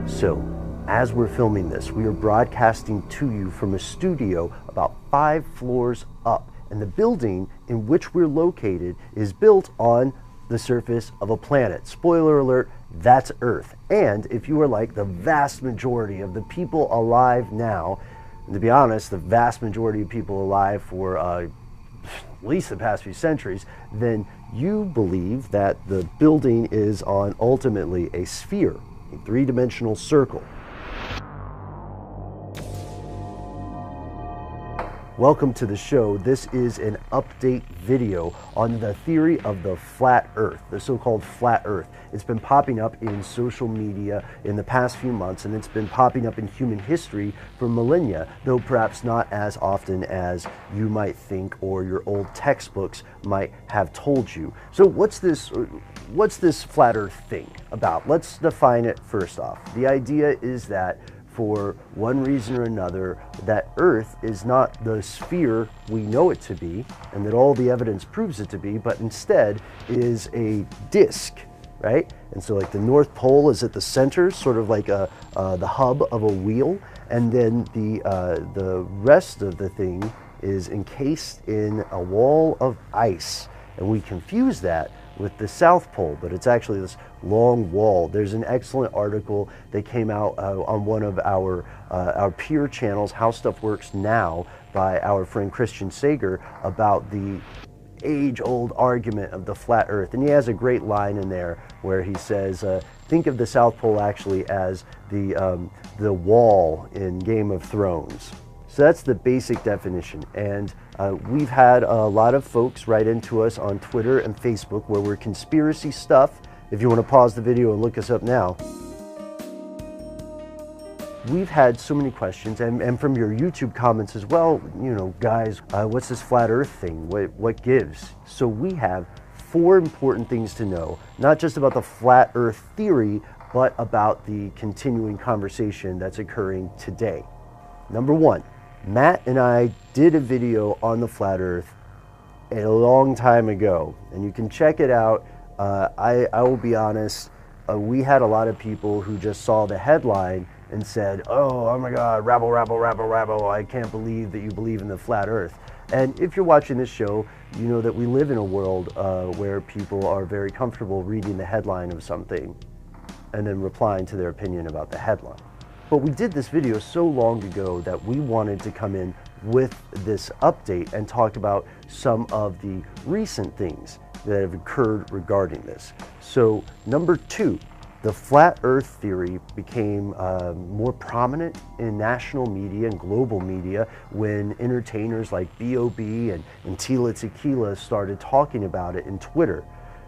So, as we're filming this, we are broadcasting to you from a studio about 5 floors up, and the building in which we're located is built on the surface of a planet. Spoiler alert, that's Earth. And if you are like the vast majority of the people alive now, and to be honest, the vast majority of people alive for at least the past few centuries, then you believe that the building is on ultimately a sphere, a 3-dimensional circle. Welcome to the show. This is an update video on the theory of the flat Earth, the so-called flat Earth. It's been popping up in social media in the past few months, and it's been popping up in human history for millennia, though perhaps not as often as you might think or your old textbooks might have told you. So what's this flat Earth thing about? Let's define it first off. The idea is that for one reason or another, that Earth is not the sphere we know it to be, and that all the evidence proves it to be, but instead is a disk, right? And so like the North Pole is at the center, sort of like the hub of a wheel, and then the rest of the thing is encased in a wall of ice. And we confuse that with the South Pole, but it's actually this long wall. There's an excellent article that came out on one of our peer channels, How Stuff Works Now, by our friend Christian Sager, about the age-old argument of the flat Earth. And he has a great line in there where he says, think of the South Pole actually as the wall in Game of Thrones. So that's the basic definition, and we've had a lot of folks write into us on Twitter and Facebook where we're conspiracy stuff. If you want to pause the video and look us up now. We've had so many questions, and from your YouTube comments as well, you know, guys, what's this flat Earth thing? What gives? So we have 4 important things to know, not just about the flat Earth theory, but about the continuing conversation that's occurring today. Number 1. Matt and I did a video on the flat Earth a long time ago, and you can check it out. I will be honest, we had a lot of people who just saw the headline and said, oh my God, rabble, rabble, rabble, rabble, I can't believe that you believe in the flat Earth. And if you're watching this show, you know that we live in a world where people are very comfortable reading the headline of something and then replying to their opinion about the headline. But we did this video so long ago that we wanted to come in with this update and talk about some of the recent things that have occurred regarding this. So number 2, the flat Earth theory became more prominent in national media and global media when entertainers like B.O.B. and Tila Tequila started talking about it in Twitter,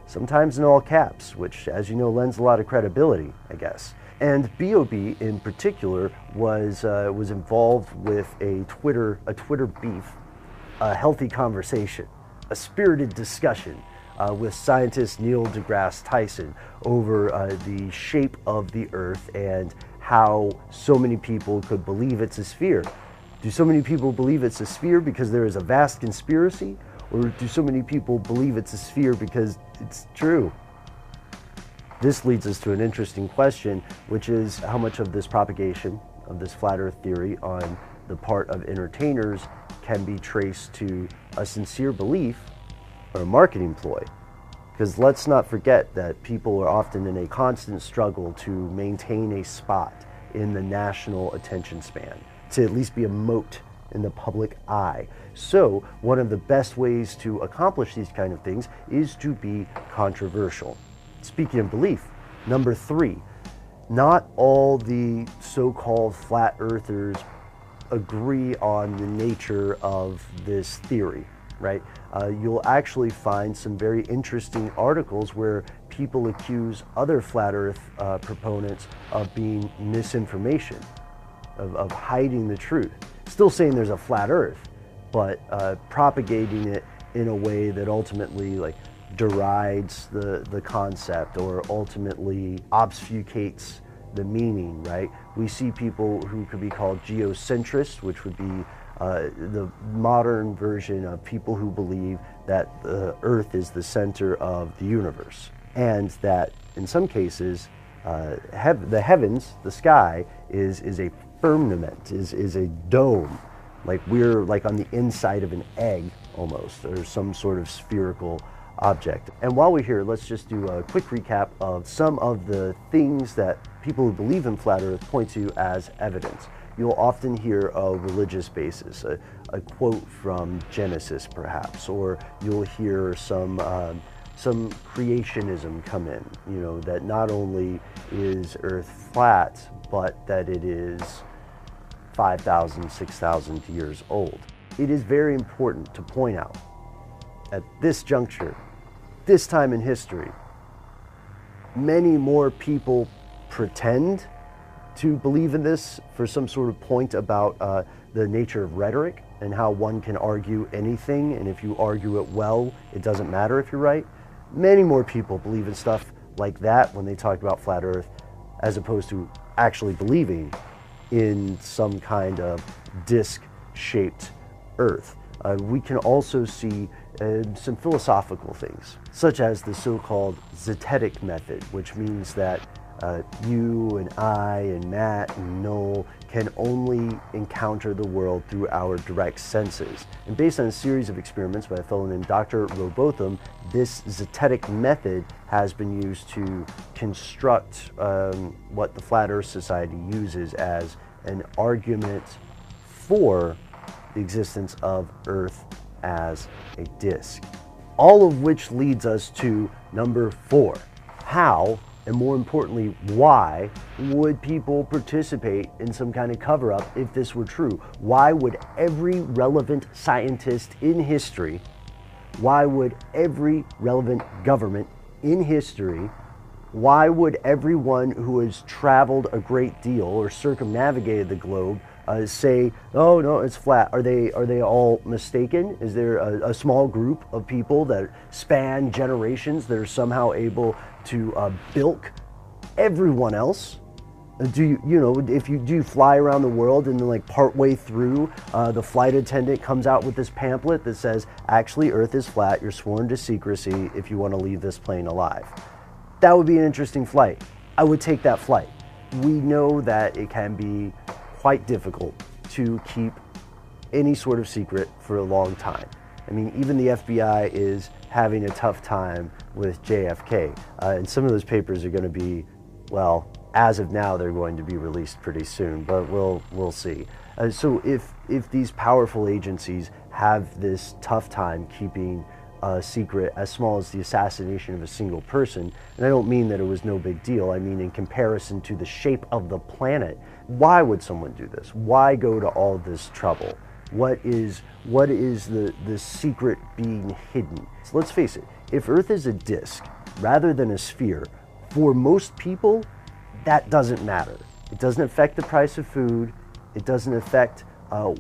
sometimes in all caps, which, as you know, lends a lot of credibility, I guess. And B.O.B. in particular was involved with a Twitter beef, a healthy conversation, a spirited discussion with scientist Neil deGrasse Tyson over the shape of the Earth and how so many people could believe it's a sphere. Do so many people believe it's a sphere because there is a vast conspiracy, or do so many people believe it's a sphere because it's true? This leads us to an interesting question, which is how much of this propagation of this flat Earth theory on the part of entertainers can be traced to a sincere belief or a marketing ploy. Because let's not forget that people are often in a constant struggle to maintain a spot in the national attention span, to at least be a moat in the public eye. So one of the best ways to accomplish these kind of things is to be controversial. Speaking of belief, number 3, not all the so-called flat earthers agree on the nature of this theory, right? You'll actually find some very interesting articles where people accuse other flat earth proponents of being misinformation, of hiding the truth. Still saying there's a flat earth, but propagating it in a way that ultimately derides the concept or ultimately obfuscates the meaning, right? We see people who could be called geocentrists, which would be the modern version of people who believe that the Earth is the center of the universe, and that in some cases The heavens, the sky, is a firmament, is a dome. Like we're like on the inside of an egg almost, or some sort of spherical object. And while we're here, let's just do a quick recap of some of the things that people who believe in flat Earth point to as evidence. You'll often hear a religious basis, a quote from Genesis perhaps, or you'll hear some creationism come in, you know, that not only is Earth flat, but that it is 5,000, 6,000 years old. It is very important to point out at this juncture, this time in history, many more people pretend to believe in this for some sort of point about the nature of rhetoric and how one can argue anything, and if you argue it well, it doesn't matter if you're right. Many more people believe in stuff like that when they talk about flat Earth, as opposed to actually believing in some kind of disc-shaped Earth. We can also see some philosophical things, such as the so-called zetetic method, which means that you and I and Matt and Noel can only encounter the world through our direct senses. And based on a series of experiments by a fellow named Dr. Robotham, this zetetic method has been used to construct what the Flat Earth Society uses as an argument for the existence of Earth as a disk. All of which leads us to number 4. How, and more importantly, why would people participate in some kind of cover-up if this were true? Why would every relevant scientist in history, why would every relevant government in history, why would everyone who has traveled a great deal or circumnavigated the globe say, oh no, it's flat? Are they all mistaken? Is there a small group of people that span generations that are somehow able to bilk everyone else? Do you fly around the world and then like partway through the flight attendant comes out with this pamphlet that says, actually Earth is flat, you're sworn to secrecy if you want to leave this plane alive? That would be an interesting flight. I would take that flight. We know that it can be quite difficult to keep any sort of secret for a long time. I mean, even the FBI is having a tough time with JFK. And some of those papers are going to be, well, as of now, they're going to be released pretty soon, but we'll see. So if these powerful agencies have this tough time keeping a secret as small as the assassination of a single person, and I don't mean that it was no big deal, I mean in comparison to the shape of the planet, why would someone do this? Why go to all this trouble? What is the secret being hidden? So let's face it, if Earth is a disk rather than a sphere, for most people, that doesn't matter. It doesn't affect the price of food. It doesn't affect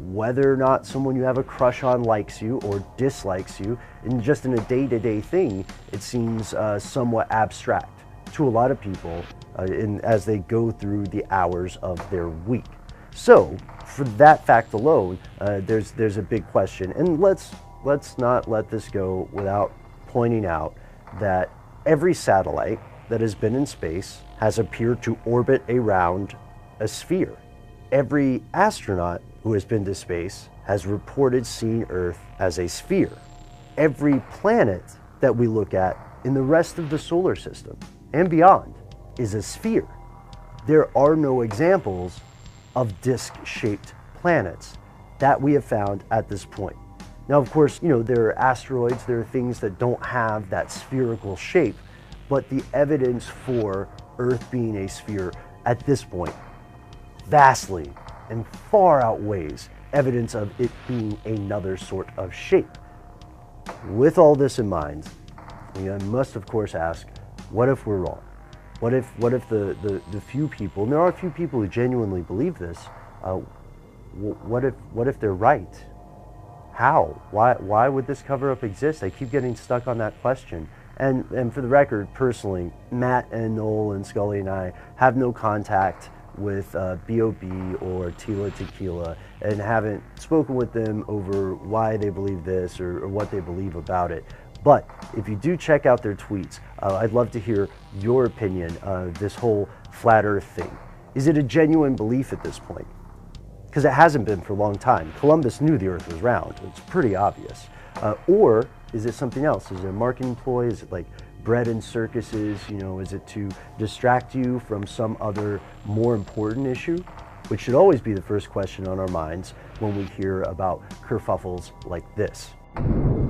whether or not someone you have a crush on likes you or dislikes you. And just in a day-to-day thing, it seems somewhat abstract to a lot of people as they go through the hours of their week. So, for that fact alone, there's a big question. And let's not let this go without pointing out that every satellite that has been in space has appeared to orbit around a sphere. Every astronaut who has been to space has reported seeing Earth as a sphere. Every planet that we look at in the rest of the solar system and beyond is a sphere. There are no examples of disc-shaped planets that we have found at this point. Now, of course, there are asteroids, there are things that don't have that spherical shape, but the evidence for Earth being a sphere at this point vastly and far outweighs evidence of it being another sort of shape. With all this in mind, we must of course ask, what if we're wrong? What if the few people, and there are a few people who genuinely believe this, what if they're right? How? Why would this cover-up exist? I keep getting stuck on that question. And for the record, personally, Matt and Noel and Scully and I have no contact with B.O.B. or Tila Tequila and haven't spoken with them over why they believe this or what they believe about it. But if you do check out their tweets, I'd love to hear your opinion of this whole flat earth thing. Is it a genuine belief at this point? Because it hasn't been for a long time. Columbus knew the earth was round. It's pretty obvious. Or is it something else? Is it a marketing ploy? Is it like bread and circuses? You know, is it to distract you from some other more important issue? Which should always be the first question on our minds when we hear about kerfuffles like this.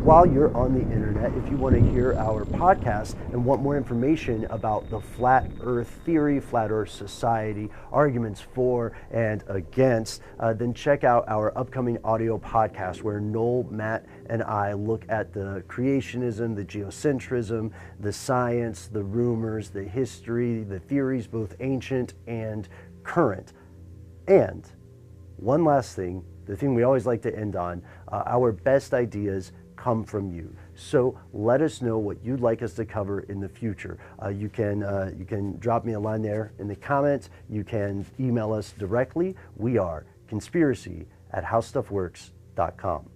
While you're on the internet, if you want to hear our podcast and want more information about the flat earth theory, flat earth society, arguments for and against, then check out our upcoming audio podcast where Noel, Matt, and I look at the creationism, the geocentrism, the science, the rumors, the history, the theories, both ancient and current. And one last thing, the thing we always like to end on, our best ideas come from you. So let us know what you'd like us to cover in the future. You can drop me a line there in the comments. You can email us directly. We are conspiracy@howstuffworks.com.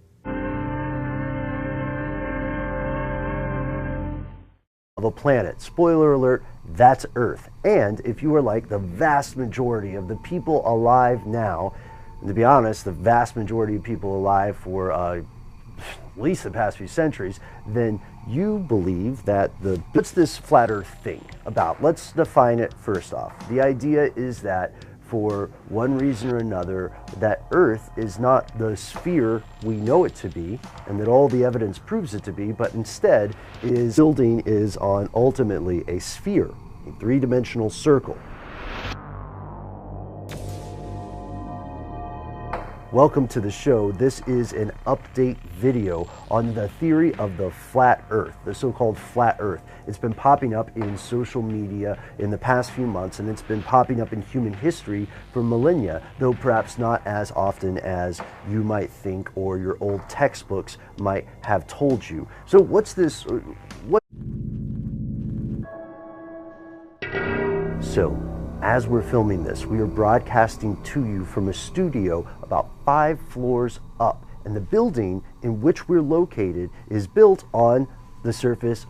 Of a planet. Spoiler alert, that's Earth. And if you are like the vast majority of the people alive now, and to be honest, the vast majority of people alive for at least the past few centuries, then you believe that what's this flat earth thing about? Let's define it first off. The idea is that for one reason or another, that Earth is not the sphere we know it to be, and that all the evidence proves it to be, but instead building is on ultimately a sphere, a three-dimensional circle. Welcome to the show. This is an update video on the theory of the flat earth, the so-called flat earth. It's been popping up in social media in the past few months, and it's been popping up in human history for millennia, though perhaps not as often as you might think or your old textbooks might have told you. So what's this? So, as we're filming this, we are broadcasting to you from a studio about 5 floors up, and the building in which we're located is built on the surface